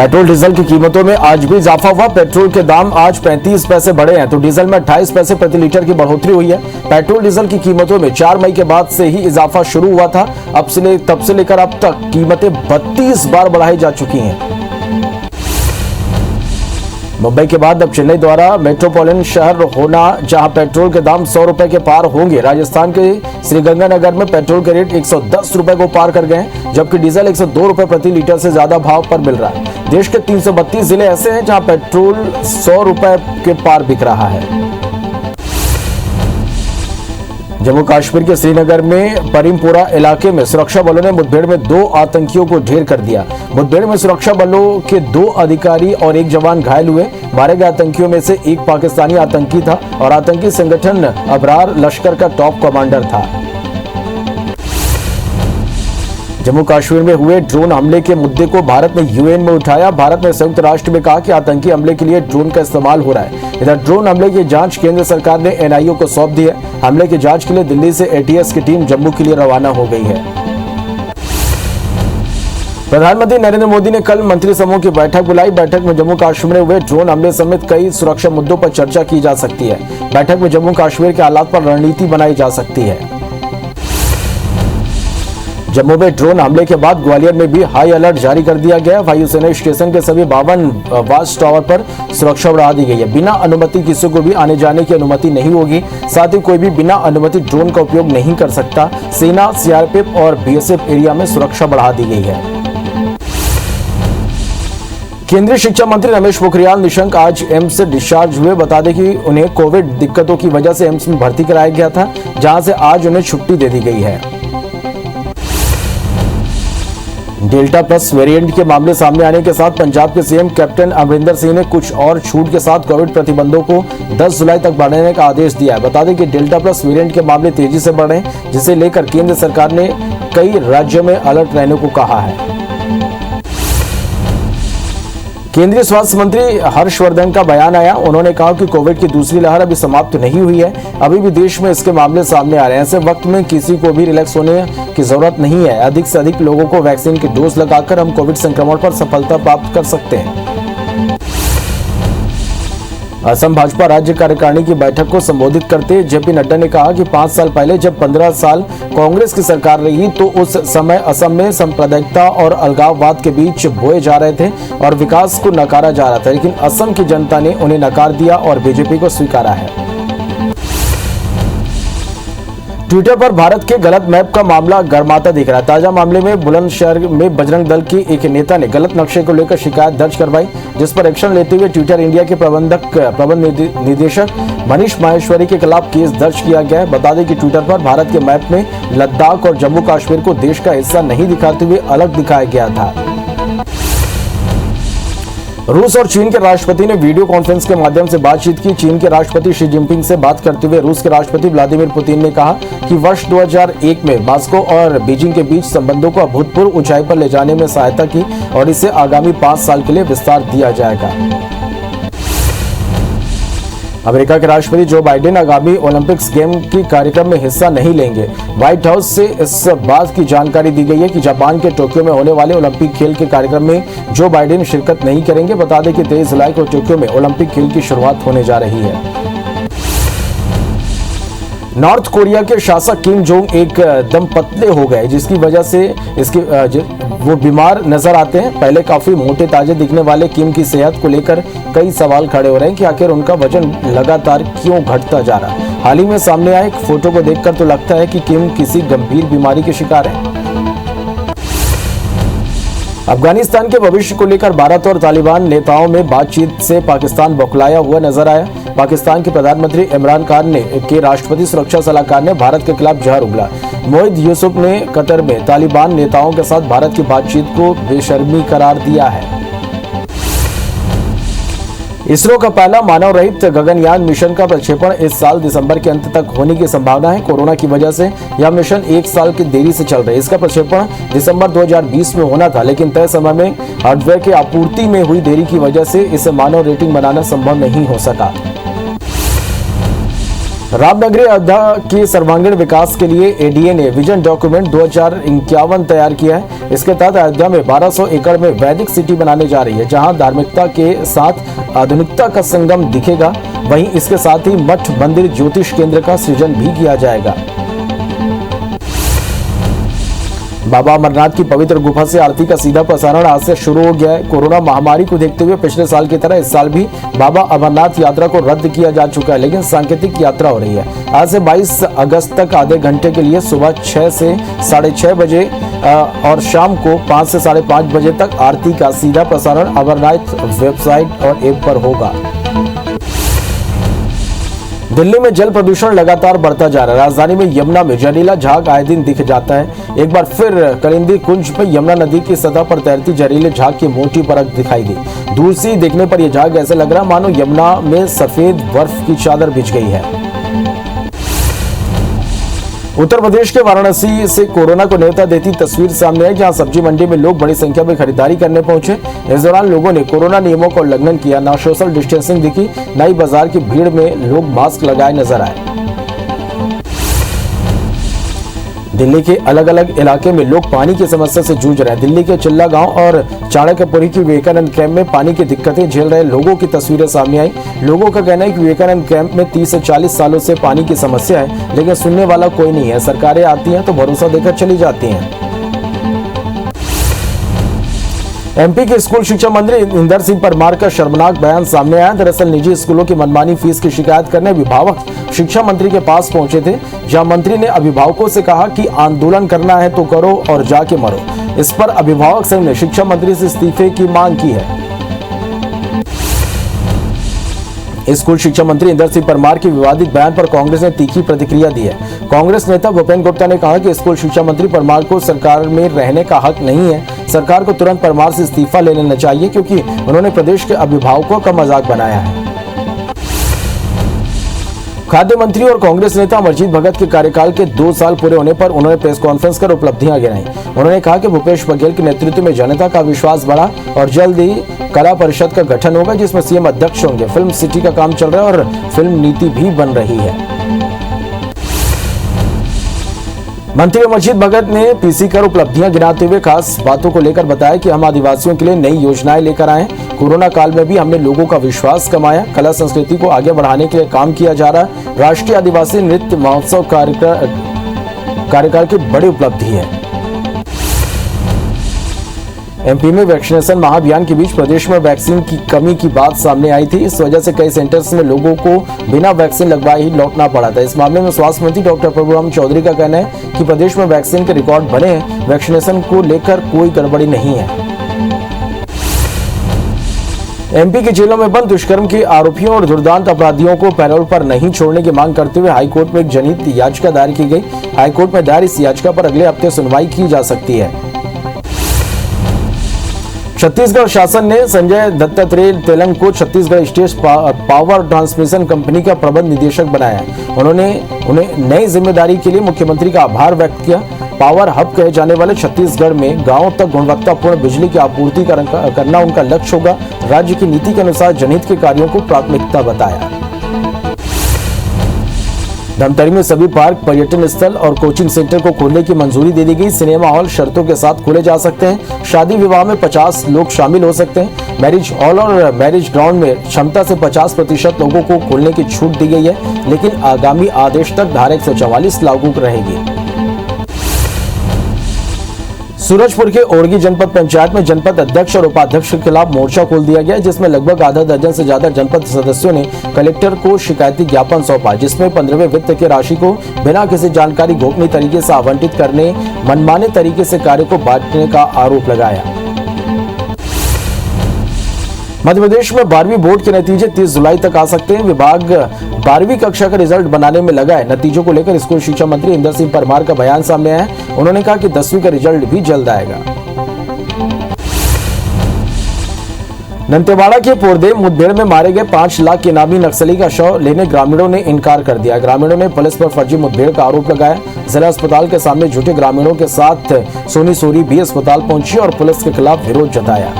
Petrol diesel की कीमतों में आज भी इजाफा हुआ। पेट्रोल के दाम आज 35 पैसे बढ़े हैं तो डीजल में 28 पैसे प्रति लीटर की बढ़ोतरी हुई है। पेट्रोल डीजल की कीमतों में 4 मई के बाद से ही इजाफा शुरू हुआ था। तब से लेकर अब तक कीमतें 32 बार बढ़ाई जा चुकी हैं। मुंबई के बाद अब चेन्नई द्वारा मेट्रोपॉलिटन शहर होना, जहां पेट्रोल के दाम 100 रुपए के पार होंगे। राजस्थान के श्रीगंगानगर में पेट्रोल के रेट 110 रुपए को पार कर गए, जबकि डीजल 102 रुपए प्रति लीटर से ज्यादा भाव पर मिल रहा है। देश के 332 जिले ऐसे हैं जहां पेट्रोल 100 रुपए के पार बिक रहा है। जम्मू कश्मीर के श्रीनगर में परिमपुरा इलाके में सुरक्षा बलों ने मुठभेड़ में 2 आतंकियों को ढेर कर दिया। मुठभेड़ में सुरक्षा बलों के 2 अधिकारी और 1 जवान घायल हुए। मारे गए आतंकियों में से एक पाकिस्तानी आतंकी था और आतंकी संगठन अबरार लश्कर का टॉप कमांडर था। जम्मू कश्मीर में हुए ड्रोन हमले के मुद्दे को भारत ने यूएन में उठाया। भारत ने संयुक्त राष्ट्र में कहा कि आतंकी हमले के लिए ड्रोन का इस्तेमाल हो रहा है। इधर ड्रोन हमले की जांच केंद्र सरकार ने एनआईओ को सौंप दी है। हमले की जांच के लिए दिल्ली से एटीएस की टीम जम्मू के लिए रवाना हो गई है। प्रधानमंत्री नरेंद्र मोदी ने कल मंत्री समूह की बैठक बुलाई। बैठक में जम्मू कश्मीर में हुए ड्रोन हमले समेत कई सुरक्षा मुद्दों पर चर्चा की जा सकती है। बैठक में जम्मू कश्मीर के हालात पर रणनीति बनाई जा सकती है। जम्मू में ड्रोन हमले के बाद ग्वालियर में भी हाई अलर्ट जारी कर दिया गया। वायुसेना स्टेशन के सभी 52 वाच टावर पर सुरक्षा बढ़ा दी गई है। बिना अनुमति किसी को भी आने जाने की अनुमति नहीं होगी। साथ ही कोई भी बिना अनुमति ड्रोन का उपयोग नहीं कर सकता। सेना, सीआरपीएफ और बीएसएफ एरिया में सुरक्षा बढ़ा दी गई है। केंद्रीय शिक्षा मंत्री रमेश पोखरियाल निशंक आज एम्स से डिस्चार्ज हुए। बता दें कि उन्हें कोविड दिक्कतों की वजह से एम्स में भर्ती कराया गया था, जहां से आज उन्हें छुट्टी दे दी गई है। डेल्टा प्लस वेरिएंट के मामले सामने आने के साथ पंजाब के सीएम कैप्टन अमरिंदर सिंह ने कुछ और छूट के साथ कोविड प्रतिबंधों को 10 जुलाई तक बढ़ाने का आदेश दिया है। बता दें कि डेल्टा प्लस वेरिएंट के मामले तेजी से बढ़ रहे हैं, जिसे लेकर केंद्र सरकार ने कई राज्यों में अलर्ट रहने को कहा है। केंद्रीय स्वास्थ्य मंत्री हर्षवर्धन का बयान आया। उन्होंने कहा कि कोविड की दूसरी लहर अभी समाप्त नहीं हुई है। अभी भी देश में इसके मामले सामने आ रहे हैं। ऐसे वक्त में किसी को भी रिलैक्स होने की जरूरत नहीं है। अधिक से अधिक लोगों को वैक्सीन की डोज लगाकर हम कोविड संक्रमण पर सफलता प्राप्त कर सकते हैं। असम भाजपा राज्य कार्यकारिणी की बैठक को संबोधित करते जेपी नड्डा ने कहा कि 5 साल पहले जब 15 साल कांग्रेस की सरकार रही तो उस समय असम में सांप्रदायिकता और अलगाववाद के बीच बोए जा रहे थे और विकास को नकारा जा रहा था, लेकिन असम की जनता ने उन्हें नकार दिया और बीजेपी को स्वीकारा है। ट्विटर पर भारत के गलत मैप का मामला गर्माता दिख रहा है। ताजा मामले में बुलंदशहर में बजरंग दल के एक नेता ने गलत नक्शे को लेकर शिकायत दर्ज करवाई, जिस पर एक्शन लेते हुए ट्विटर इंडिया के प्रबंध निदेशक मनीष माहेश्वरी के खिलाफ केस दर्ज किया गया है। बता दें कि ट्विटर पर भारत के मैप में लद्दाख और जम्मू कश्मीर को देश का हिस्सा नहीं दिखाते हुए अलग दिखाया गया था। रूस और चीन के राष्ट्रपति ने वीडियो कॉन्फ्रेंस के माध्यम से बातचीत की। चीन के राष्ट्रपति शी जिनपिंग से बात करते हुए रूस के राष्ट्रपति व्लादिमीर पुतिन ने कहा कि वर्ष 2001 में मॉस्को और बीजिंग के बीच संबंधों को अभूतपूर्व ऊंचाई पर ले जाने में सहायता की और इसे आगामी 5 साल के लिए विस्तार दिया जाएगा। अमेरिका के राष्ट्रपति जो बाइडेन आगामी ओलंपिक्स गेम की कार्यक्रम में हिस्सा नहीं लेंगे। व्हाइट हाउस से इस बात की जानकारी दी गई है कि जापान के टोक्यो में होने वाले ओलंपिक खेल के कार्यक्रम में जो बाइडेन शिरकत नहीं करेंगे। बता दें कि 23 जुलाई को टोक्यो में ओलंपिक खेल की शुरुआत होने जा रही है। नॉर्थ कोरिया के शासक किम जोंग एकदम पतले हो गए, जिसकी वजह से वो बीमार नजर आते हैं। पहले काफी मोटे ताजे दिखने वाले किम की सेहत को लेकर कई सवाल खड़े हो रहे हैं कि आखिर उनका वजन लगातार क्यों घटता जा रहा है। हाल ही में सामने आए एक फोटो को देखकर तो लगता है कि किम किसी गंभीर बीमारी के शिकार है। अफगानिस्तान के भविष्य को लेकर भारत और तालिबान नेताओं में बातचीत से पाकिस्तान बौखलाया हुआ नजर आया। पाकिस्तान के प्रधानमंत्री इमरान खान के राष्ट्रपति सुरक्षा सलाहकार ने भारत के खिलाफ जहर उगला। मोहिद यूसुफ ने कतर में तालिबान नेताओं के साथ भारत की बातचीत को बेशर्मी करार दिया है। इसरो का पहला मानव रहित गगनयान मिशन का प्रक्षेपण इस साल दिसंबर के अंत तक होने की संभावना है। कोरोना की वजह से यह मिशन 1 साल की देरी से चल रहा है। इसका प्रक्षेपण दिसंबर 2020 में होना था, लेकिन तय समय में हार्डवेयर की आपूर्ति में हुई देरी की वजह से इसे मानव रेटिंग बनाना संभव नहीं हो सका। रामनगरी अयोध्या के सर्वांगीण विकास के लिए एडीए ने विजन डॉक्यूमेंट 2051 तैयार किया है। इसके तहत अयोध्या में 1200 एकड़ में वैदिक सिटी बनाने जा रही है, जहां धार्मिकता के साथ आधुनिकता का संगम दिखेगा। वहीं इसके साथ ही मठ, मंदिर, ज्योतिष केंद्र का सृजन भी किया जाएगा। बाबा अमरनाथ की पवित्र गुफा से आरती का सीधा प्रसारण आज से शुरू हो गया है। कोरोना महामारी को देखते हुए पिछले साल की तरह इस साल भी बाबा अमरनाथ यात्रा को रद्द किया जा चुका है, लेकिन सांकेतिक यात्रा हो रही है। आज से 22 अगस्त तक आधे घंटे के लिए सुबह 6 से 6:30 बजे और शाम को 5 से 5:30 बजे तक आरती का सीधा प्रसारण अमरनाथ वेबसाइट और ऐप पर होगा। दिल्ली में जल प्रदूषण लगातार बढ़ता जा रहा है। राजधानी में यमुना में जहरीला झाग आए दिन दिख जाता है। एक बार फिर कलिंदी कुंज में यमुना नदी की सतह पर तैरती जहरीले झाग की मोटी परत दिखाई दी। दूर से देखने पर यह झाग ऐसे लग रहा मानो यमुना में सफेद बर्फ की चादर बिछ गई है। उत्तर प्रदेश के वाराणसी से कोरोना को न्योता देती तस्वीर सामने आई, जहां सब्जी मंडी में लोग बड़ी संख्या में खरीदारी करने पहुंचे। इस दौरान लोगों ने कोरोना नियमों का उल्लंघन किया, न सोशल डिस्टेंसिंग दिखी, न ही बाजार की भीड़ में लोग मास्क लगाए नजर आए। दिल्ली के अलग अलग इलाके में लोग पानी की समस्या से जूझ रहे हैं। दिल्ली के चिल्ला गांव और चाणक्यपुरी की विवेकानंद कैंप में पानी की दिक्कतें झेल रहे लोगों की तस्वीरें सामने आई। लोगों का कहना है कि विवेकानंद कैंप में 30 से 40 सालों से पानी की समस्या है, लेकिन सुनने वाला कोई नहीं है। सरकारें आती हैं तो भरोसा देकर चली जाती हैं। एमपी के स्कूल शिक्षा मंत्री इंदर सिंह परमार का शर्मनाक बयान सामने आया। दरअसल निजी स्कूलों की मनमानी फीस की शिकायत करने अभिभावक शिक्षा मंत्री के पास पहुंचे थे, जहां मंत्री ने अभिभावकों से कहा कि आंदोलन करना है तो करो और जाके मरो। इस पर अभिभावक संघ ने शिक्षा मंत्री से इस्तीफे की मांग की है। स्कूल शिक्षा मंत्री इंदर सिंह परमार के विवादित बयान पर कांग्रेस ने तीखी प्रतिक्रिया दी है। कांग्रेस नेता भूपेंद्र गुप्ता ने कहा कि स्कूल शिक्षा मंत्री परमार को सरकार में रहने का हक नहीं है। सरकार को तुरंत परमार से इस्तीफा ले लेना चाहिए, क्योंकि उन्होंने प्रदेश के अभिभावकों का मजाक बनाया है। खाद्य मंत्री और कांग्रेस नेता अमरजीत भगत के कार्यकाल के 2 साल पूरे होने पर उन्होंने प्रेस कॉन्फ्रेंस कर उपलब्धियां गिनाई। उन्होंने कहा कि भूपेश बघेल के नेतृत्व में जनता का विश्वास बढ़ा और जल्द ही कला परिषद का गठन होगा, जिसमें सीएम अध्यक्ष होंगे। फिल्म सिटी का काम चल रहा है और फिल्म नीति भी बन रही है। मंत्री अमरजीत भगत ने पीसी कर उपलब्धियां गिनाते हुए खास बातों को लेकर बताया कि हम आदिवासियों के लिए नई योजनाएं लेकर आए। कोरोना काल में भी हमने लोगों का विश्वास कमाया। कला संस्कृति को आगे बढ़ाने के लिए काम किया जा रहा है। राष्ट्रीय आदिवासी नृत्य महोत्सव कार्यकाल की बड़ी उपलब्धि है। एमपी में वैक्सीनेशन महाअभियान के बीच प्रदेश में वैक्सीन की कमी की बात सामने आई थी। इस वजह से कई सेंटर्स में लोगों को बिना वैक्सीन लगवाए ही लौटना पड़ा था। इस मामले में स्वास्थ्य मंत्री डॉक्टर प्रभुराम चौधरी का कहना है कि प्रदेश में वैक्सीन के रिकॉर्ड बने हैं। वैक्सीनेशन को लेकर कोई गड़बड़ी नहीं है। एमपी की जेलों में बंद दुष्कर्म के आरोपियों और दुर्दांत अपराधियों को पैरोल पर नहीं छोड़ने की मांग करते हुए हाईकोर्ट में एक जनहित याचिका दायर की गई। हाईकोर्ट में दायर इस याचिका पर अगले हफ्ते सुनवाई की जा सकती है। छत्तीसगढ़ शासन ने संजय दत्तात्रेय तेलंग को Chhattisgarh state power transmission company का प्रबंध निदेशक बनाया। उन्होंने उन्हें नई जिम्मेदारी के लिए मुख्यमंत्री का आभार व्यक्त किया। पावर हब कहे जाने वाले छत्तीसगढ़ में गांवों तक गुणवत्तापूर्ण बिजली की आपूर्ति करना उनका लक्ष्य होगा। राज्य की नीति के अनुसार जनहित के कार्यों को प्राथमिकता बताया। धमतरी में सभी पार्क, पर्यटन स्थल और कोचिंग सेंटर को खोलने की मंजूरी दे दी गई। सिनेमा हॉल शर्तों के साथ खोले जा सकते हैं। शादी विवाह में 50 लोग शामिल हो सकते हैं। मैरिज हॉल और मैरिज ग्राउंड में क्षमता से 50% लोगों को खोलने की छूट दी गई है, लेकिन आगामी आदेश तक धारा 144 लागू रहेगी। सूरजपुर के ओरगी जनपद पंचायत में जनपद अध्यक्ष और उपाध्यक्ष के खिलाफ मोर्चा खोल दिया गया, जिसमें लगभग आधा दर्जन से ज्यादा जनपद सदस्यों ने कलेक्टर को शिकायती ज्ञापन सौंपा, जिसमें 15वें वित्त की राशि को बिना किसी जानकारी गोपनीय तरीके से आवंटित करने, मनमाने तरीके से कार्य को बांटने का आरोप लगाया। मध्य प्रदेश में 12वीं बोर्ड के नतीजे 30 जुलाई तक आ सकते हैं। विभाग 12वीं कक्षा का रिजल्ट बनाने में लगा है। नतीजों को लेकर स्कूल शिक्षा मंत्री इंदर सिंह परमार का बयान सामने आया है। उन्होंने कहा कि 10वीं का रिजल्ट भी जल्द आएगा। दंतेवाड़ा के पोरदेव मुठभेड़ में मारे गए 5 लाख के इनामी नक्सली का शव लेने ग्रामीणों ने इनकार कर दिया। ग्रामीणों ने पुलिस पर फर्जी मुठभेड़ का आरोप लगाया। जिला अस्पताल के सामने जुटे ग्रामीणों के साथ सोनी सोरी भी अस्पताल पहुंची और पुलिस के खिलाफ विरोध जताया।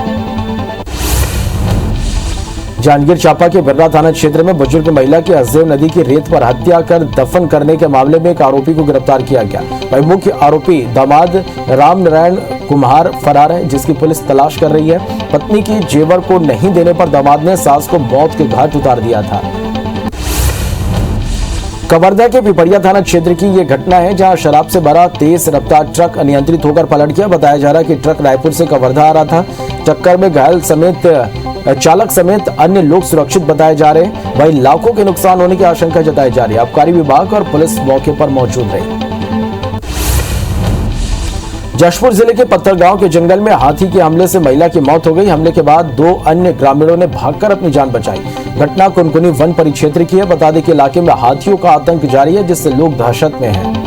जांजगीर चांपा के बिर्ला थाना क्षेत्र में बुजुर्ग महिला की हसदेव नदी की रेत पर हत्या कर दफन करने के मामले में एक आरोपी को गिरफ्तार किया गया। वही मुख्य आरोपी दामाद राम नारायण कुम्हार फरार है, जिसकी पुलिस तलाश कर रही है। पत्नी की जेवर को नहीं देने पर दामाद ने सास को मौत के घाट उतार दिया था। कवर्धा के पिपरिया थाना क्षेत्र की ये घटना है, जहां शराब से भरा तेज रफ्तार ट्रक अनियंत्रित होकर पलट गया। बताया जा रहा है कि ट्रक रायपुर से कवर्धा आ रहा था। टक्कर में घायल समेत चालक समेत अन्य लोग सुरक्षित बताए जा रहे हैं। वहीं लाखों के नुकसान होने की आशंका जताई जा रही है। आबकारी विभाग और पुलिस मौके पर मौजूद रही। जशपुर जिले के पत्थर गांव के जंगल में हाथी के हमले से महिला की मौत हो गई। हमले के बाद 2 अन्य ग्रामीणों ने भागकर अपनी जान बचाई। घटना कुनकुनी वन परिक्षेत्र की है। बता दें कि इलाके में हाथियों का आतंक जारी है, जिससे लोग दहशत में हैं।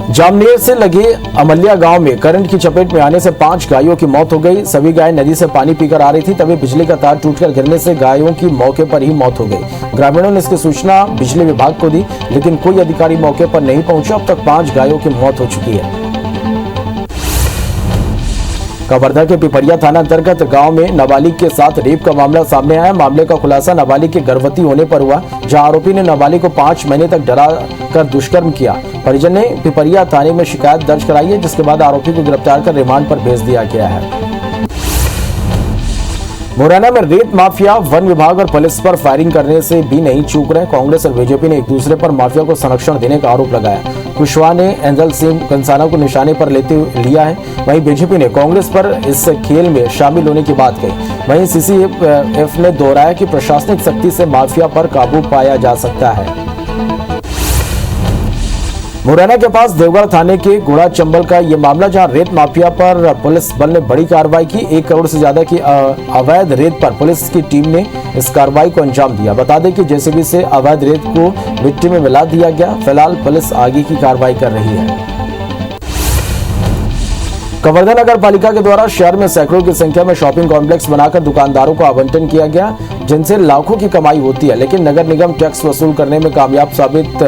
जामनेर से लगे अमलिया गांव में करंट की चपेट में आने से 5 गायों की मौत हो गई। सभी गाय नदी से पानी पीकर आ रही थी, तभी बिजली का तार टूटकर गिरने से गायों की मौके पर ही मौत हो गई। ग्रामीणों ने इसकी सूचना बिजली विभाग को दी, लेकिन कोई अधिकारी मौके पर नहीं पहुंचा। अब तक 5 गायों की मौत हो चुकी है। कवर्धा के पिपरिया थाना अंतर्गत गांव में नाबालिग के साथ रेप का मामला सामने आया। मामले का खुलासा नाबालिग के गर्भवती होने पर हुआ, जहां आरोपी ने नाबालिग को 5 महीने तक डरा कर दुष्कर्म किया। परिजन ने पिपरिया थाने में शिकायत दर्ज कराई है, जिसके बाद आरोपी को गिरफ्तार कर रिमांड पर भेज दिया गया है। मुरैना में रेत माफिया वन विभाग और पुलिस पर फायरिंग करने से भी नहीं चूक रहे। कांग्रेस और बीजेपी ने एक दूसरे पर माफिया को संरक्षण देने का आरोप लगाया। कुशवाहा ने एंजल सिंह कंसाना को निशाने पर लेते लिया है। वहीं बीजेपी ने कांग्रेस पर इस खेल में शामिल होने की बात कही। वहीं सीसीएफ ने दोहराया कि प्रशासनिक सख्ती से माफिया पर काबू पाया जा सकता है। मुरैना के पास देवगढ़ थाने के गुड़ा चंबल का ये मामला, जहां रेत माफिया पर पुलिस बल ने बड़ी कार्रवाई की। 1 करोड़ से ज्यादा की अवैध रेत पर पुलिस की टीम ने इस कार्रवाई को अंजाम दिया। बता दें कि जेसीबी से अवैध रेत को मिट्टी में मिला दिया गया। फिलहाल पुलिस आगे की कार्रवाई कर रही है। कवर्धा नगर पालिका के द्वारा शहर में सैकड़ों की संख्या में शॉपिंग कॉम्प्लेक्स बनाकर दुकानदारों को आवंटन किया गया, जिनसे लाखों की कमाई होती है, लेकिन नगर निगम टैक्स वसूल करने में कामयाब साबित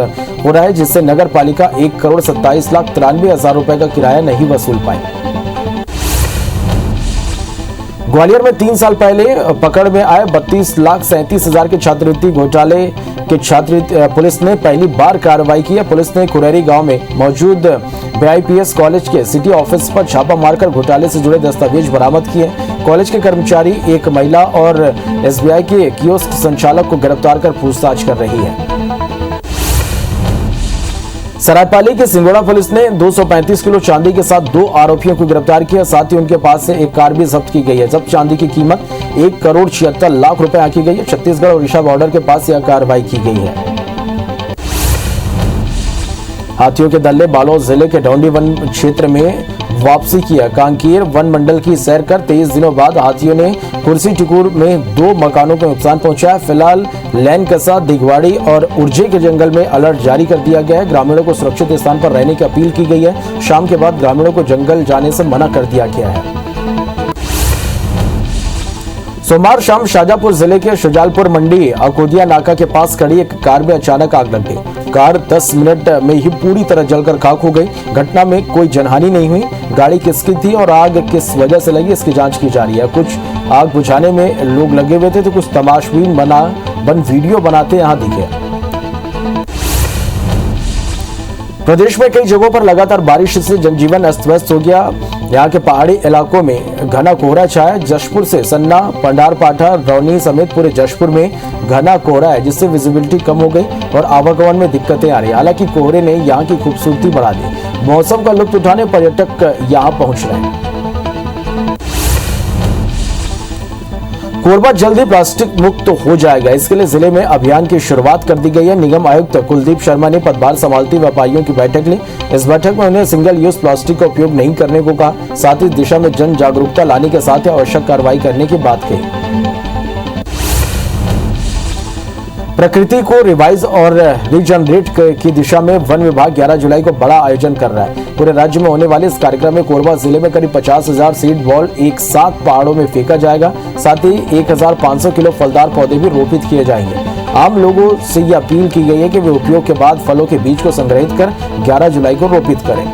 हो रहा है, जिससे नगर पालिका 1,27,93,000 रुपए का किराया नहीं वसूल पाई। ग्वालियर में 3 साल पहले पकड़ में आए 32,37,000 के छात्रवृत्ति घोटाले के छात्र पुलिस ने पहली बार कार्रवाई की है। पुलिस ने कुरेरी गांव में मौजूद बीआईपीएस कॉलेज के सिटी ऑफिस पर छापा मारकर घोटाले से जुड़े दस्तावेज बरामद किए। कॉलेज के कर्मचारी, एक महिला और एसबीआई के कियोस्क संचालक को गिरफ्तार कर पूछताछ कर रही है। सरायपाली के सिंगोड़ा पुलिस ने 235 किलो चांदी के साथ 2 आरोपियों को गिरफ्तार किया। साथ ही उनके पास से एक कार भी जब्त की गई है। जब्त चांदी की कीमत 1,76,00,000 रुपए आंकी गई है। छत्तीसगढ़ और ओडिशा बॉर्डर के पास यह कार्रवाई की गई है। हाथियों के दल ने बालोद जिले के डौंडी वन क्षेत्र में वापसी की है। कांकेर वन मंडल की सैर कर 23 दिनों बाद हाथियों ने कुर्सी टिकुर में 2 मकानों को नुकसान पहुंचाया। फिलहाल लैनकसा, दिगवाड़ी और उर्जे के जंगल में अलर्ट जारी कर दिया गया है। ग्रामीणों को सुरक्षित स्थान पर रहने की अपील की गई है। शाम के बाद ग्रामीणों को जंगल जाने से मना कर दिया गया है। सोमवार शाम शाजापुर जिले के शुजालपुर मंडी अकोदिया नाका के पास खड़ी एक कार में अचानक आग लग गई। कार 10 मिनट में ही पूरी तरह जलकर खाक हो गई। घटना में कोई जनहानि नहीं हुई। गाड़ी किसकी थी और आग किस वजह से लगी, इसकी जांच की जा रही है। कुछ आग बुझाने में लोग लगे हुए थे, तो कुछ तमाशबीन बन वीडियो बनाते यहां दिखे। प्रदेश में कई जगहों पर लगातार बारिश से जनजीवन अस्त व्यस्त हो गया। यहाँ के पहाड़ी इलाकों में घना कोहरा छाया। जशपुर से सन्ना, पंडारपाठा, रौनी समेत पूरे जशपुर में घना कोहरा है, जिससे विजिबिलिटी कम हो गई और आवागमन में दिक्कतें आ रही। हालांकि कोहरे ने यहाँ की खूबसूरती बढ़ा दी। मौसम का लुत्फ उठाने पर्यटक यहाँ पहुंच रहे हैं। कोरबा जल्दी प्लास्टिक मुक्त हो जाएगा, इसके लिए जिले में अभियान की शुरुआत कर दी गई है। निगम आयुक्त कुलदीप शर्मा ने पदभार संभालते व्यापारियों की बैठक ली। इस बैठक में उन्हें सिंगल यूज प्लास्टिक का उपयोग नहीं करने को कहा। साथ ही इस दिशा में जन जागरूकता लाने के साथ आवश्यक कार्रवाई करने की बात कही। प्रकृति को रिवाइज और रीजनरेट की दिशा में वन विभाग 11 जुलाई को बड़ा आयोजन कर रहा है। पूरे राज्य में होने वाले इस कार्यक्रम में कोरबा जिले में करीब 50,000 सीड बॉल एक साथ पहाड़ों में फेंका जाएगा। साथ ही 1,500 किलो फलदार पौधे भी रोपित किए जाएंगे। आम लोगों से यह अपील की गई है कि वे उपयोग के बाद फलों के बीज को संग्रहित कर 11 जुलाई को रोपित करें।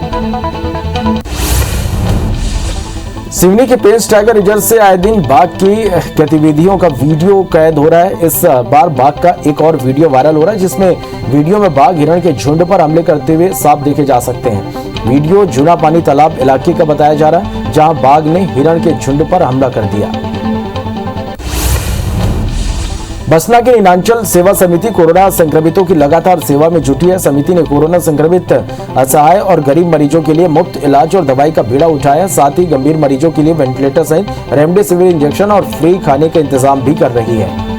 सिवनी के पेंच टाइगर रिजर्व से आए दिन बाघ की गतिविधियों का वीडियो कैद हो रहा है। इस बार बाघ का एक और वीडियो वायरल हो रहा है, जिसमें वीडियो में बाघ हिरण के झुंड पर हमले करते हुए साफ देखे जा सकते हैं। वीडियो जूना पानी तालाब इलाके का बताया जा रहा है, जहां बाघ ने हिरण के झुंड पर हमला कर दिया। बसना के नीलांचल सेवा समिति कोरोना संक्रमितों की लगातार सेवा में जुटी है। समिति ने कोरोना संक्रमित असहाय और गरीब मरीजों के लिए मुफ्त इलाज और दवाई का बीड़ा उठाया। साथ ही गंभीर मरीजों के लिए वेंटिलेटर सहित रेमडेसिविर इंजेक्शन और फ्री खाने का इंतजाम भी कर रही है।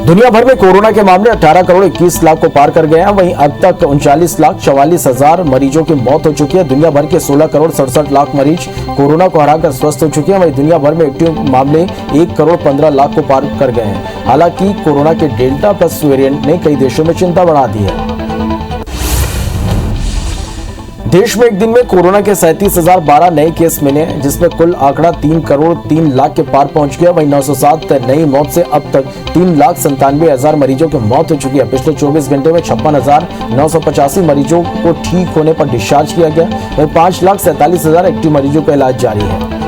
दुनिया भर में कोरोना के मामले 18 करोड़ 21 लाख को पार कर गए हैं। वहीं अब तक 39,44,000 मरीजों की मौत हो चुकी है। दुनिया भर के 16 करोड़ 67 लाख मरीज कोरोना को हराकर स्वस्थ हो चुके हैं। वहीं दुनिया भर में एक्टिव मामले 1 करोड़ 15 लाख को पार कर गए हैं। हालांकि कोरोना के डेल्टा प्लस वेरिएंट ने कई देशों में चिंता बढ़ा दी है। देश में एक दिन में कोरोना के 37,012 नए केस मिले हैं, जिसमें कुल आंकड़ा 3 करोड़ 3 लाख के पार पहुंच गया। वहीं 907 नई मौत से अब तक 3,97,000 मरीजों की मौत हो चुकी है। पिछले 24 घंटे में 56,985 मरीजों को ठीक होने पर डिस्चार्ज किया गया। वहीं 5,47,000 एक्टिव मरीजों का इलाज जारी है।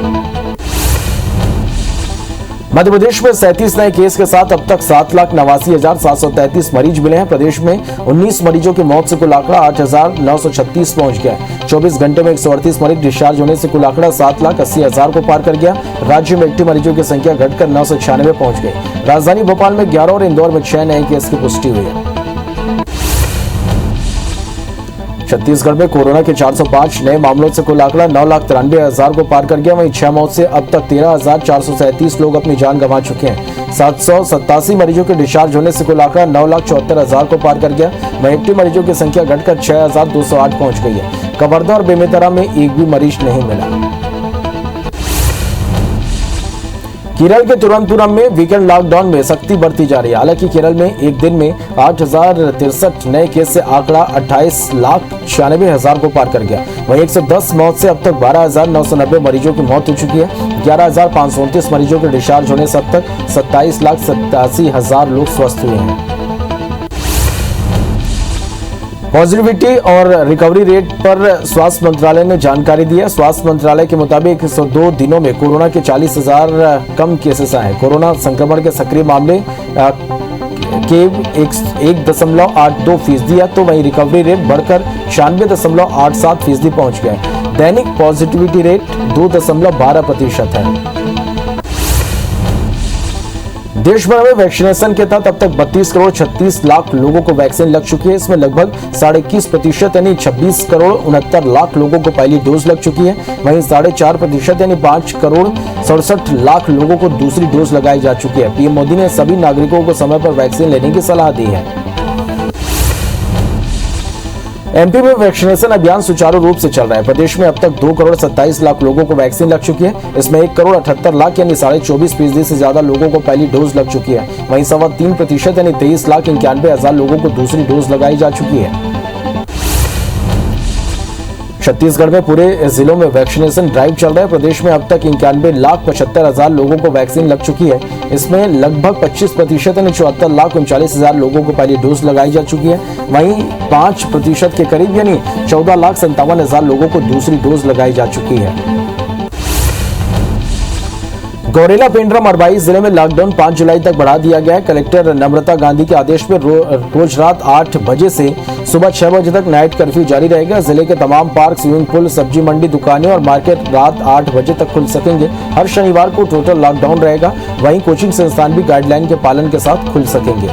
मध्य प्रदेश में 37 नए केस के साथ अब तक 7,89,733 मरीज मिले हैं। प्रदेश में 19 मरीजों की मौत से कुल आंकड़ा 8,936 पहुंच गया। 24 घंटे में 138 मरीज डिस्चार्ज होने से कुल आंकड़ा 7,80,000 को पार कर गया। राज्य में एक्टिव मरीजों की संख्या घटकर 996 पहुंच गई। राजधानी भोपाल में 11 और इंदौर में 6 नए केस की पुष्टि हुई है। छत्तीसगढ़ में कोरोना के 405 नए मामलों से कुल आंकड़ा 9,93,000 को पार कर गया। वहीं 6 मौत से अब तक 13,437 लोग अपनी जान गंवा चुके हैं। 787 मरीजों के डिस्चार्ज होने से कुल आंकड़ा 9,74,000 को पार कर गया। वहीं एक्टिव मरीजों की संख्या घटकर 6,208 पहुंच गई है। कवर्धा और बेमेतरा में एक भी मरीज नहीं मिला। केरल के तिरुवनंतपुरम में वीकेंड लॉकडाउन में सख्ती बरती जा रही है। हालांकि केरल में एक दिन में 8,063 नए केस से आंकड़ा 28,96,000 को पार कर गया। वहीं 110 मौत से अब तक 12,990 मरीजों की मौत हो चुकी है। 11,529 मरीजों के डिस्चार्ज होने से अब तक 27,87,000 लोग स्वस्थ हुए हैं। पॉजिटिविटी और रिकवरी रेट पर स्वास्थ्य मंत्रालय ने जानकारी दी है। स्वास्थ्य मंत्रालय के मुताबिक 102 दिनों में कोरोना के 40,000 कम केसेस आए। कोरोना संक्रमण के सक्रिय मामले के 1.82% है, तो वहीं रिकवरी रेट बढ़कर 96.87% पहुंच गया। दैनिक पॉजिटिविटी रेट 2.12% है। देश भर में वैक्सीनेशन के तहत अब तक 32 करोड़ 36 लाख लोगों को वैक्सीन लग चुकी है। इसमें लगभग 21.5% यानी 26 करोड़ 69 लाख लोगों को पहली डोज लग चुकी है। वहीं 4.5% यानी 5 करोड़ 67 लाख लोगों को दूसरी डोज लगाई जा चुकी है। पीएम मोदी ने सभी नागरिकों को समय पर वैक्सीन लेने की सलाह दी है। एमपी में वैक्सीनेशन अभियान सुचारू रूप से चल रहा है। प्रदेश में अब तक 2 करोड़ 27 लाख लोगों को वैक्सीन लग चुकी है। इसमें 1 करोड़ 78 लाख यानी 24.5% से ज्यादा लोगों को पहली डोज लग चुकी है। वहीं 3.25% यानी 23,91,000 लोगों को दूसरी डोज लगाई जा चुकी है। छत्तीसगढ़ में पूरे जिलों में वैक्सीनेशन ड्राइव चल रहा है। प्रदेश में अब तक 91,75,000 लोगों को वैक्सीन लग चुकी है। इसमें लगभग 25% यानी 74,39,000 लोगों को पहली डोज लगाई जा चुकी है। वहीं 5% के करीब यानी 14,57,000 लोगों को दूसरी डोज लगाई जा चुकी है। गौरेला पेंड्रा मरवाई जिले में लॉकडाउन 5 जुलाई तक बढ़ा दिया गया है। कलेक्टर नम्रता गांधी के आदेश पर रोज रात 8 बजे से सुबह 6 बजे तक नाइट कर्फ्यू जारी रहेगा। जिले के तमाम पार्क, स्विमिंग पूल, सब्जी मंडी, दुकानें और मार्केट रात 8 बजे तक खुल सकेंगे। हर शनिवार को टोटल लॉकडाउन रहेगा। वहीं कोचिंग संस्थान भी गाइडलाइन के पालन के साथ खुल सकेंगे।